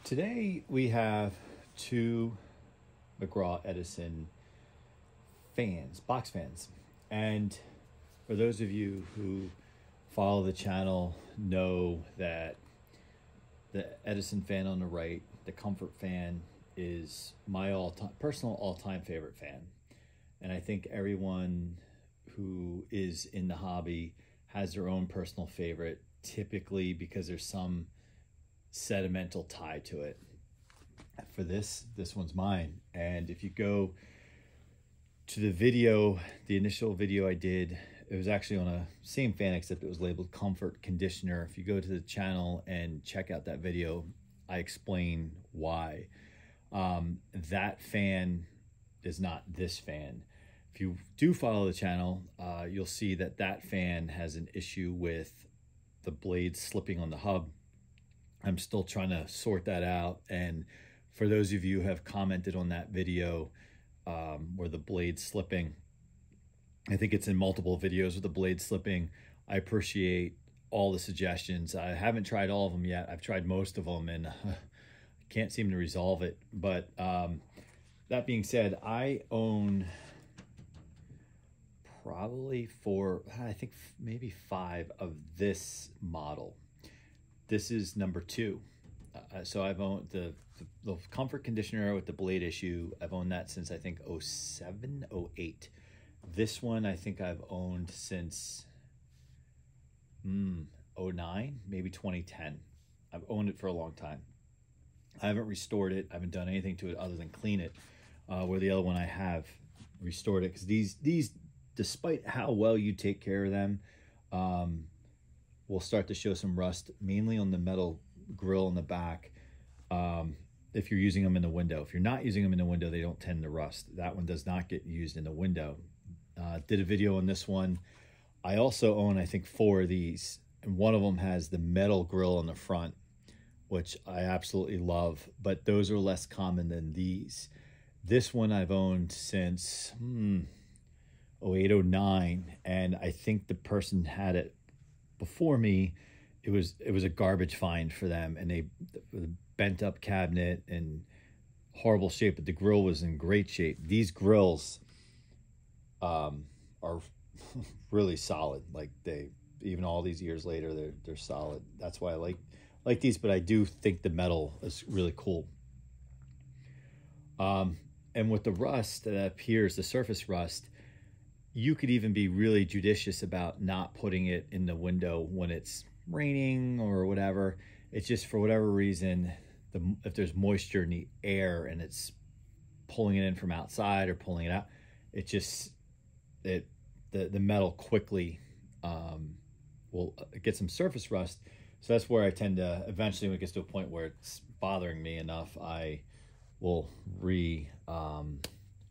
Today we have two McGraw Edison fans, box fans. And for those of you who follow the channel know that the Edison fan on the right, the Comfort fan, is my personal all-time favorite fan. And I think everyone who is in the hobby has their own personal favorite, typically because there's some sentimental tie to it. For this one's mine. And if you go to the video, the initial video I did, it was actually on a same fan except it was labeled Comfort Conditioner. If you go to the channel and check out that video, I explain why. That fan is not this fan. If you do follow the channel, you'll see that that fan has an issue with the blades slipping on the hub. I'm still trying to sort that out. And for those of you who have commented on that video where the blade's slipping, I think it's in multiple videos with the blade slipping. I appreciate all the suggestions. I haven't tried all of them yet. I've tried most of them and can't seem to resolve it. But that being said, I own probably I think maybe 5 of this model. This is number 2. So I've owned the Comfort Conditioner with the blade issue. I've owned that since I think 07, 08. This one I think I've owned since 09, maybe 2010. I've owned it for a long time. I haven't restored it. I haven't done anything to it other than clean it. Where the other one I have restored it, because these, despite how well you take care of them, will start to show some rust, mainly on the metal grill in the back. If you're using them in the window. If you're not using them in the window, they don't tend to rust. That one does not get used in the window. Did a video on this one. I also own, I think, 4 of these, and one of them has the metal grill on the front, which I absolutely love, but those are less common than these. This one I've owned since 08, 09, and I think the person had it before me. It was a garbage find for them, and the bent up cabinet and horrible shape, but the grill was in great shape. These grills are really solid. Like, they, even all these years later, they're solid. That's why I like these, but I do think the metal is really cool. And with the rust that appears, the surface rust, you could even be really judicious about not putting it in the window when it's raining or whatever. It's just, for whatever reason, if there's moisture in the air and it's pulling it in from outside or pulling it out, the metal quickly will get some surface rust. So that's where I tend to, eventually when it gets to a point where it's bothering me enough, I will redo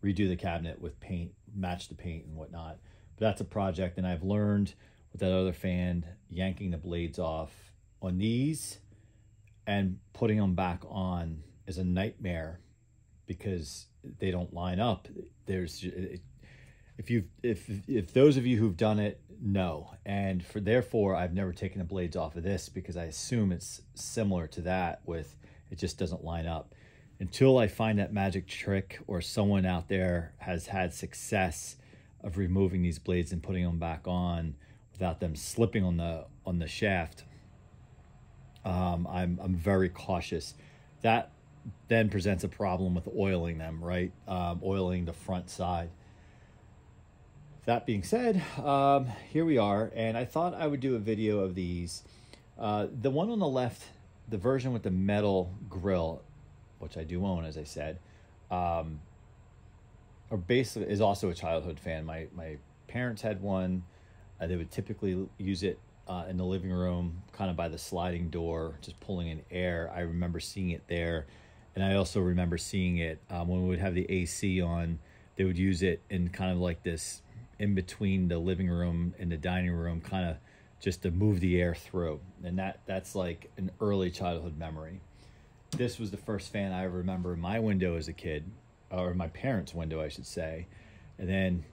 the cabinet with paint, match the paint and whatnot. But that's a project, and I've learned with that other fan, yanking the blades off on these and putting them back on is a nightmare because they don't line up. If those of you who've done it know, and therefore I've never taken the blades off of this because I assume it's similar to that, with it just doesn't line up. Until I find that magic trick, or someone out there has had success of removing these blades and putting them back on without them slipping on the shaft, I'm very cautious. That then presents a problem with oiling them, right? Oiling the front side. That being said, here we are, and I thought I would do a video of these. The one on the left, the version with the metal grill, which I do own, as I said, or basically is also a childhood fan. My parents had one. They would typically use it in the living room, kind of by the sliding door, just pulling in air. I remember seeing it there. And I also remember seeing it when we would have the AC on. They would use it in kind of like this, in between the living room and the dining room, kind of just to move the air through. And that's like an early childhood memory. This was the first fan I remember in my window as a kid, or my parents' window, I should say. And then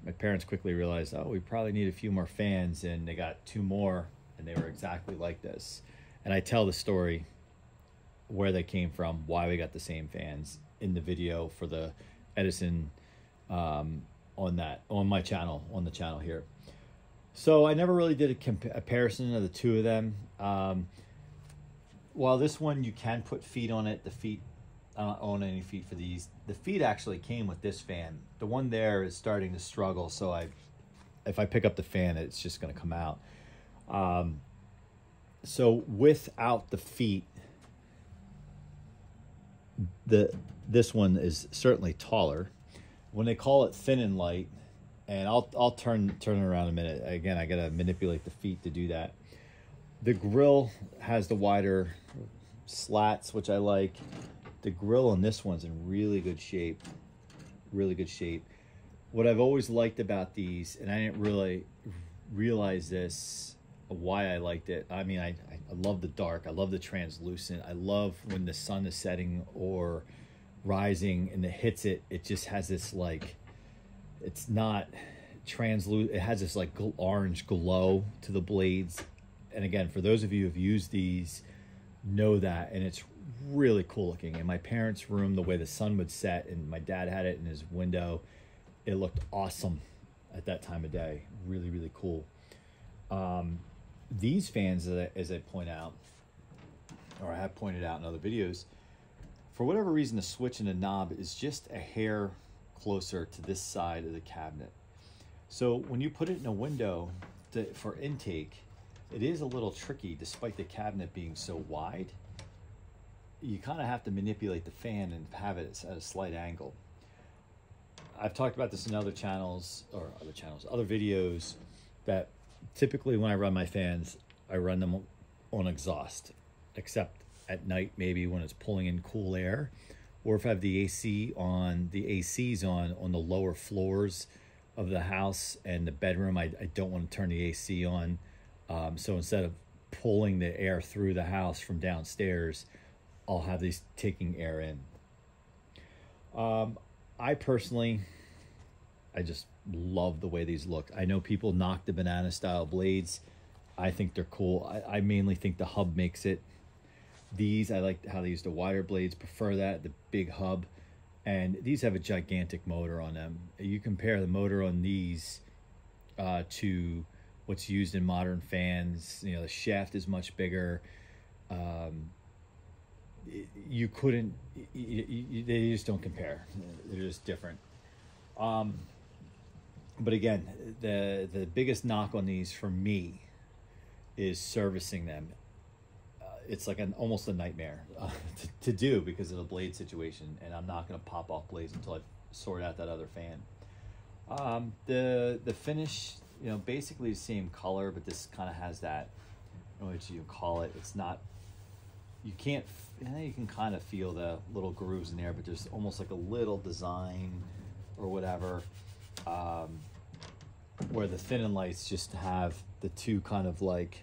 my parents quickly realized, oh, we probably need a few more fans, and they got 2 more, and they were exactly like this. And I tell the story where they came from, why we got the same fans in the video for the Edison on my channel, on the channel here. So I never really did a comparison of the two of them. While this one you can put feet on it, the feet, I don't own any feet for these. The feet actually came with this fan. The one there is starting to struggle, so if I pick up the fan, it's just going to come out. So without the feet, this one is certainly taller. When they call it thin and light, and I'll turn it around in a minute. Again, I got to manipulate the feet to do that. The grill has the wider slats, which I like. The grill on this one's in really good shape. Really good shape. What I've always liked about these, and I didn't really realize this, why I liked it. I mean, I love the dark. I love the translucent. I love when the sun is setting or rising and it hits it. It just has this like, it's not translucent. It has this like orange glow to the blades. And again, for those of you who've used these, know that, and it's really cool looking. In my parents' room, the way the sun would set, and my dad had it in his window, it looked awesome at that time of day. Really, really cool. These fans, as I point out, or I have pointed out in other videos, for whatever reason, the switch and the knob is just a hair closer to this side of the cabinet. So when you put it in a window for intake, it is a little tricky, despite the cabinet being so wide. You kind of have to manipulate the fan and have it at a slight angle. I've talked about this in other videos, that typically when I run my fans, I run them on exhaust, except at night, maybe when it's pulling in cool air, or if I have the ACs on the lower floors of the house and the bedroom, I don't want to turn the AC on. So instead of pulling the air through the house from downstairs, I'll have these taking air in. I personally, I just love the way these look. I know people knock the banana style blades. I think they're cool. I mainly think the hub makes it. These, I like how they use the wider blades, prefer that, the big hub. And these have a gigantic motor on them. You compare the motor on these to what's used in modern fans. You know, the shaft is much bigger. You couldn't, they just don't compare. They're just different. But again, the biggest knock on these for me is servicing them. It's like almost a nightmare to do because of the blade situation, and I'm not going to pop off blades until I sort out that other fan. The finish, you know, basically the same color, but this kind of has that, I don't know what you call it. It's not, you can't, you can kind of feel the little grooves in there, but there's almost like a little design or whatever, where the thin and lights just have the two kind of like,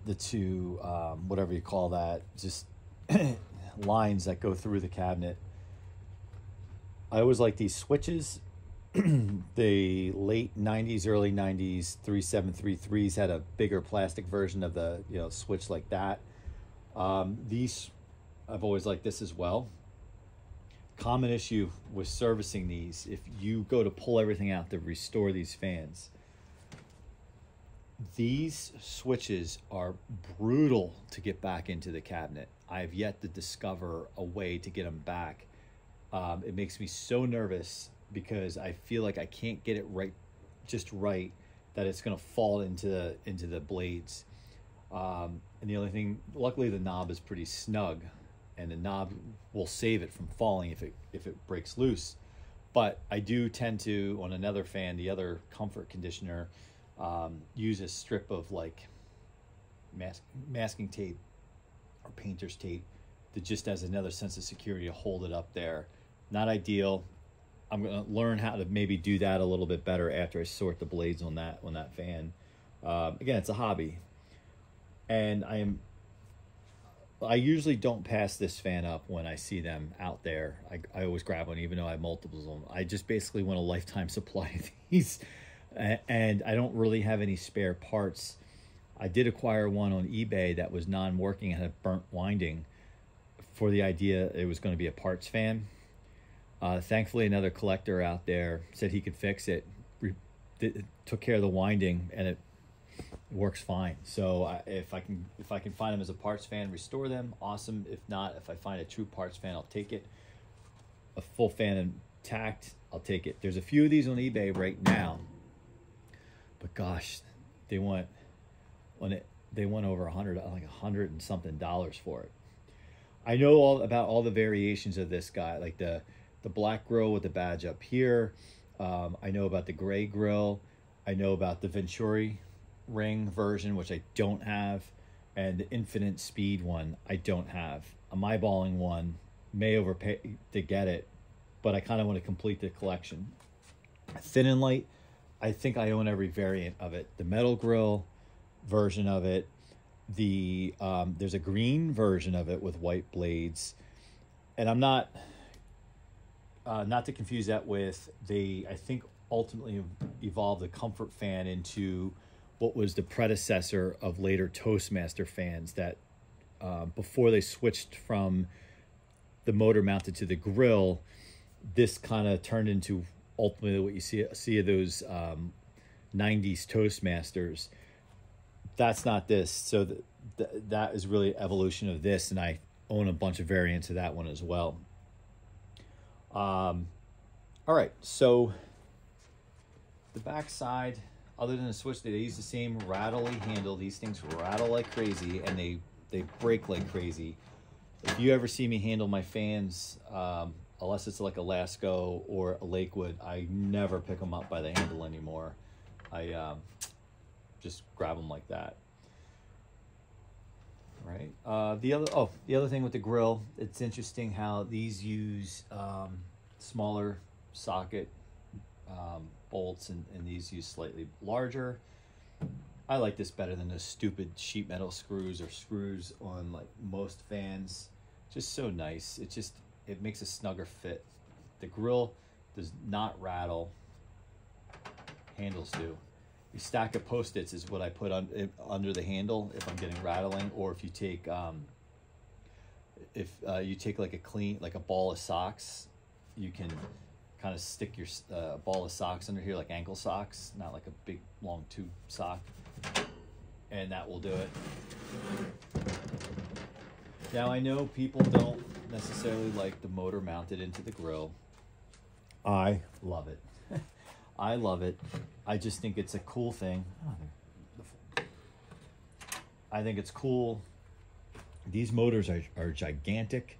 the two, whatever you call that, just lines that go through the cabinet. I always like these switches. The late 90s, early 90s 3733s had a bigger plastic version of the, you know, switch like that. These, I've always liked this as well. Common issue with servicing these, if you go to pull everything out to restore these fans, these switches are brutal to get back into the cabinet. I've yet to discover a way to get them back. It makes me so nervous because I feel like I can't get it just right, that it's going to fall into the blades. And the only thing, luckily the knob is pretty snug, and the knob will save it from falling if it breaks loose. But I do tend to, on another fan, the other comfort conditioner, use a strip of like masking tape or painter's tape that just has another sense of security to hold it up there. Not ideal. I'm going to learn how to maybe do that a little bit better after I sort the blades on that fan. Again, it's a hobby, and I usually don't pass this fan up when I see them out there. I always grab one, even though I have multiples of them. I just basically want a lifetime supply of these. And I don't really have any spare parts. I did acquire one on eBay that was non-working and had a burnt winding for the idea it was going to be a parts fan. Thankfully, another collector out there said he could fix it, took care of the winding, and it works fine. So if I can find them as a parts fan, restore them, awesome. If not, if I find a true parts fan, I'll take it. A full fan intact, I'll take it. There's a few of these on eBay right now, but gosh, they went over like $100 and something for it. I know all about all the variations of this guy, like the black grill with the badge up here. I know about the gray grill. I know about the Venturi ring version, which I don't have, and the infinite speed one I don't have. I'm eyeballing one, may overpay to get it, but I kind of want to complete the collection. Thin and light, I think I own every variant of it. The metal grill version of it, there's a green version of it with white blades, and I'm not to confuse that with I think ultimately evolved the Comfort fan into what was the predecessor of later Toastmaster fans that before they switched from the motor mounted to the grill, this kind of turned into ultimately what you see of those 90s Toastmasters. That's not this. So that is really evolution of this, and I own a bunch of variants of that one as well. All right, so the back side, other than the switch, they use the same rattly handle. These things rattle like crazy, and they break like crazy. If you ever see me handle my fans, unless it's like a Lasco or a Lakewood, I never pick them up by the handle anymore. I just grab them like that. Right. The other thing with the grill, it's interesting how these use smaller socket bolts, and these use slightly larger. I like this better than those stupid sheet metal screws or screws on like most fans. Just so nice. It makes a snugger fit. The grill does not rattle. Handles do. A stack of Post-its is what I put under the handle if I'm getting rattling, or if you take like a ball of socks, you can kind of stick your ball of socks under here, like ankle socks, not like a big long tube sock, and that will do it. Now I know people don't necessarily like the motor mounted into the grill. I love it. I love it. I just think it's a cool thing. I think it's cool. These motors are gigantic.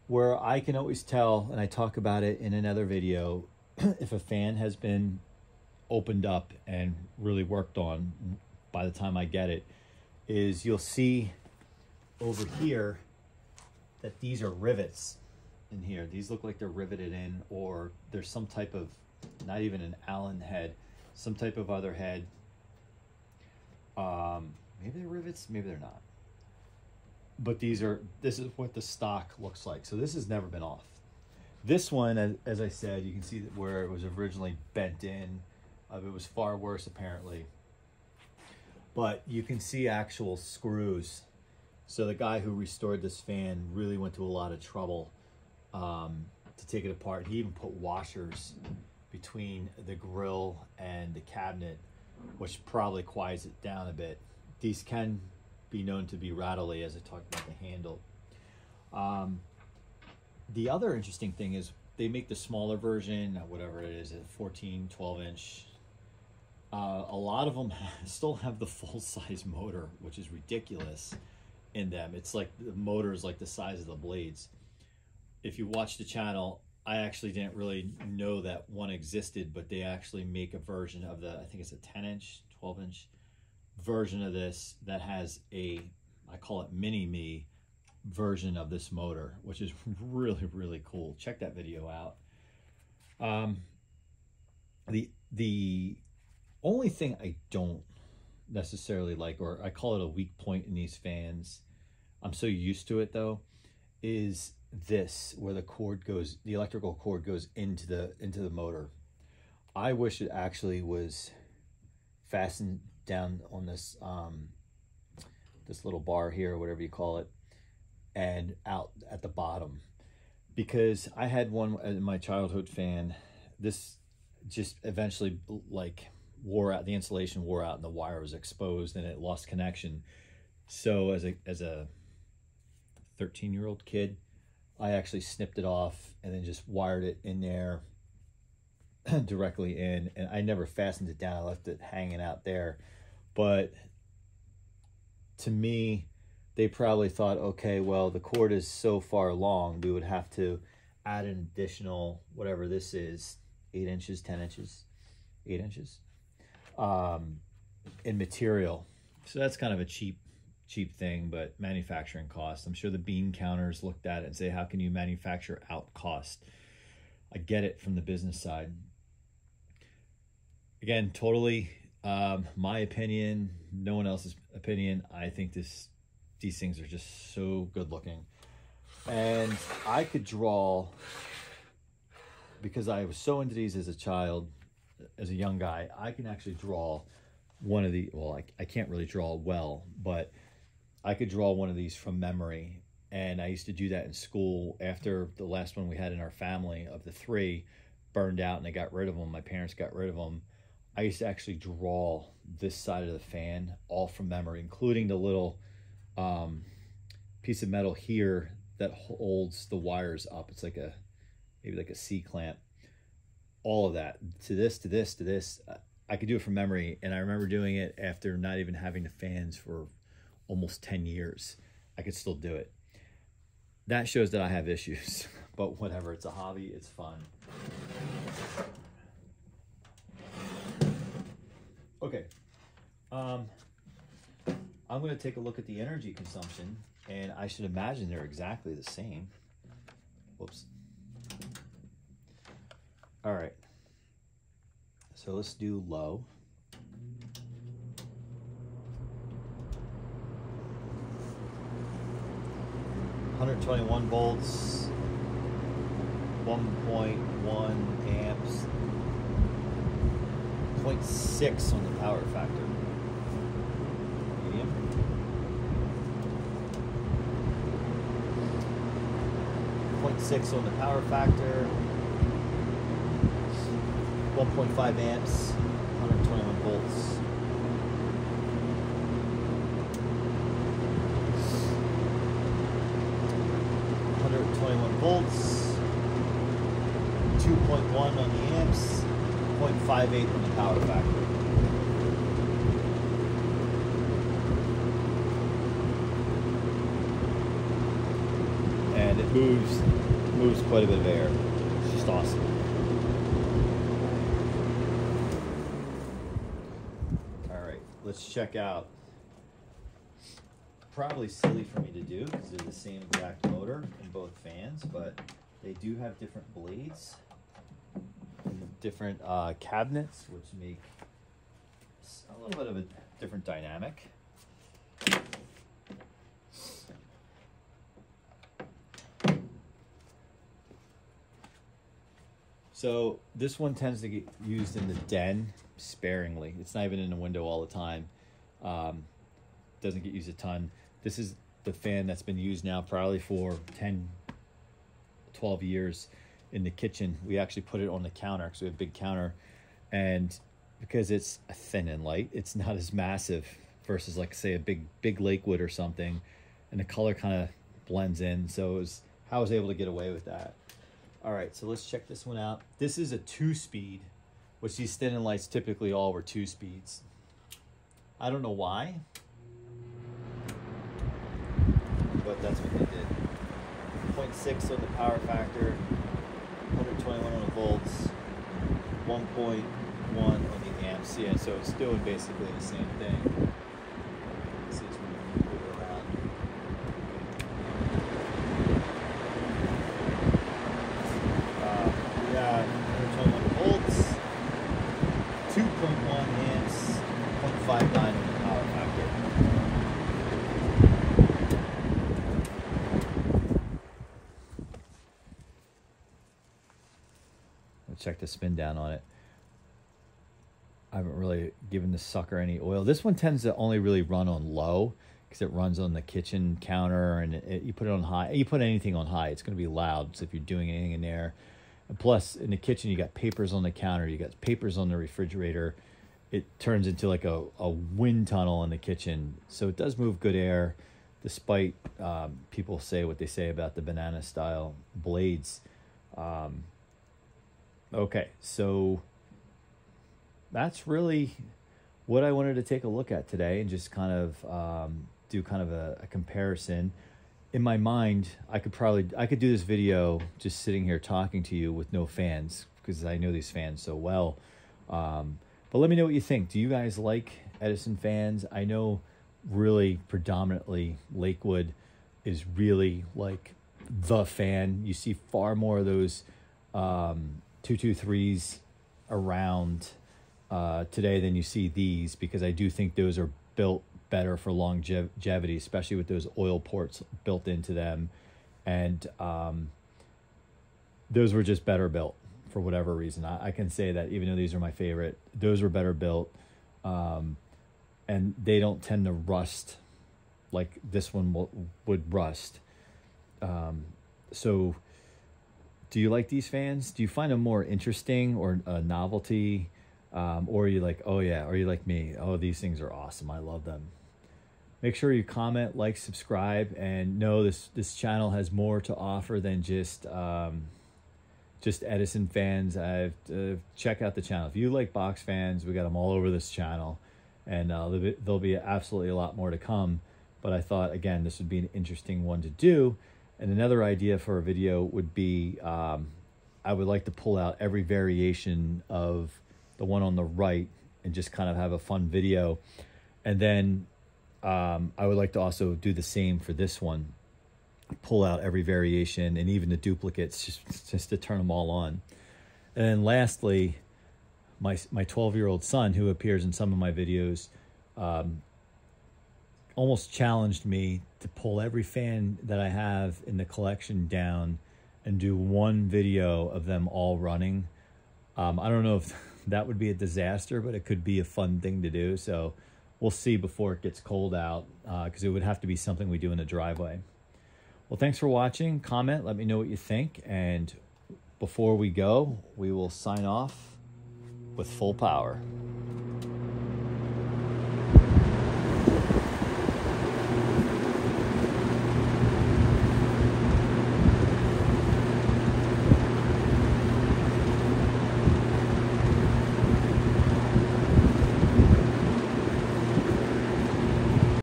Where I can always tell, and I talk about it in another video, if a fan has been opened up and really worked on by the time I get it, is you'll see over here that these are rivets in here. These look like they're riveted in, or there's some type of, not even an Allen head, some type of other head. Maybe they're rivets, maybe they're not. But this is what the stock looks like. So this has never been off. This one, as I said, you can see that where it was originally bent in. It was far worse apparently. But you can see actual screws. So the guy who restored this fan really went to a lot of trouble to take it apart. He even put washers between the grill and the cabinet, which probably quiets it down a bit. These can be known to be rattly, as I talked about the handle. The other interesting thing is they make the smaller version, whatever it is, a 14, 12 inch. A lot of them still have the full-size motor, which is ridiculous in them. It's like the motor is like the size of the blades. If you watch the channel, I actually didn't really know that one existed, but they actually make a version of I think it's a 10 inch, 12 inch version of this that has I call it mini-me version of this motor, which is really, really cool. Check that video out. The only thing I don't necessarily like, or I call it a weak point in these fans, I'm so used to it though, is this, where the electrical cord goes into the motor. I wish it actually was fastened down on this this little bar here, or whatever you call it, and out at the bottom. Because I had one in my childhood fan. This just eventually like wore out. The insulation wore out and the wire was exposed and it lost connection. So as a 13-year-old kid, I actually snipped it off and then just wired it in there directly in, and I never fastened it down. I left it hanging out there. But to me, they probably thought, okay, well, the cord is so far long, we would have to add an additional, whatever this is, 8 inches, 10 inches, 8 inches, in material. So that's kind of a cheap thing, but manufacturing cost. I'm sure the bean counters looked at it and say, how can you manufacture out cost? I get it from the business side. Again, totally my opinion, no one else's opinion. I think these things are just so good looking. And I could draw, because I was so into these as a child, as a young guy, I can actually draw one of the, well, I can't really draw well, but I could draw one of these from memory. And I used to do that in school after the last one we had in our family of the 3 burned out and they got rid of them. My parents got rid of them. I used to actually draw this side of the fan all from memory, including the little piece of metal here that holds the wires up. It's like maybe like a C-clamp. All of that, to this, to this, to this. I could do it from memory, and I remember doing it after not even having the fans for almost 10 years. I could still do it. That shows that I have issues, but whatever, it's a hobby, it's fun. Okay, I'm going to take a look at the energy consumption, and I should imagine they're exactly the same. Whoops. All right, so let's do low. (121 volts, 1.1 amps, 0.6 on the power factor. Medium. 0.6 on the power factor. 1.5 amps, 121 volts. Volts, 2.1 on the amps, 0.58 on the power factor. And it moves quite a bit of air. It's just awesome. All right, let's check out. Probably silly for me to do because they're the same exact motor in both fans, but they do have different blades and different cabinets, which make a little bit of a different dynamic. So this one tends to get used in the den sparingly. It's not even in the window all the time. Doesn't get used a ton. This is the fan that's been used now probably for 10, 12 years in the kitchen. We actually put it on the counter because we have a big counter, and because it's thin and light, it's not as massive versus like say a big Lakewood or something, and the color kind of blends in. So I was able to get away with that. All right, so let's check this one out. This is a 2-speed, which these thin and lights typically all were 2 speeds. I don't know why, but that's what they did. 0.6 on the power factor, 121 on the volts, 1.1 on the amps. Yeah, so it's doing basically the same thing. Let's see, it's moving it around. Yeah, 121 volts, 2.1 amps, 0.59 on the power factor. Check the spin down on it. I haven't really given the sucker any oil. This one tends to only really run on low because it runs on the kitchen counter, and you put it on high. You put anything on high, it's going to be loud. So if you're doing anything in there, and plus in the kitchen, you got papers on the counter, you got papers on the refrigerator. It turns into like a wind tunnel in the kitchen. So it does move good air, despite people say what they say about the banana style blades. Okay, so that's really what I wanted to take a look at today, and just kind of do kind of a comparison. In my mind, I could do this video just sitting here talking to you with no fans, because I know these fans so well. But let me know what you think. Do you guys like Edison fans? I know really predominantly Lakewood is really like the fan. You see far more of those 223s around today than you see these, because I do think those are built better for longevity, especially with those oil ports built into them. And those were just better built for whatever reason. I can say that, even though these are my favorite, those were better built. And they don't tend to rust like this one would rust. So do you like these fans? Do you find them more interesting or a novelty? Or are you like, oh yeah, or are you like me? Oh, these things are awesome. I love them. Make sure you comment, like, subscribe, and know this channel has more to offer than just Edison fans. Check out the channel. If you like box fans, we got them all over this channel, and there'll be absolutely a lot more to come. But I thought, again, this would be an interesting one to do. And another idea for a video would be, I would like to pull out every variation of the one on the right and just kind of have a fun video. And then I would like to also do the same for this one. Pull out every variation and even the duplicates, just to turn them all on. And then lastly, my 12-year-old son, who appears in some of my videos, almost challenged me to pull every fan that I have in the collection down and do one video of them all running. I don't know if that would be a disaster, but it could be a fun thing to do. So we'll see before it gets cold out, because it would have to be something we do in the driveway. Well, thanks for watching. Comment, let me know what you think. And before we go, we will sign off with full power.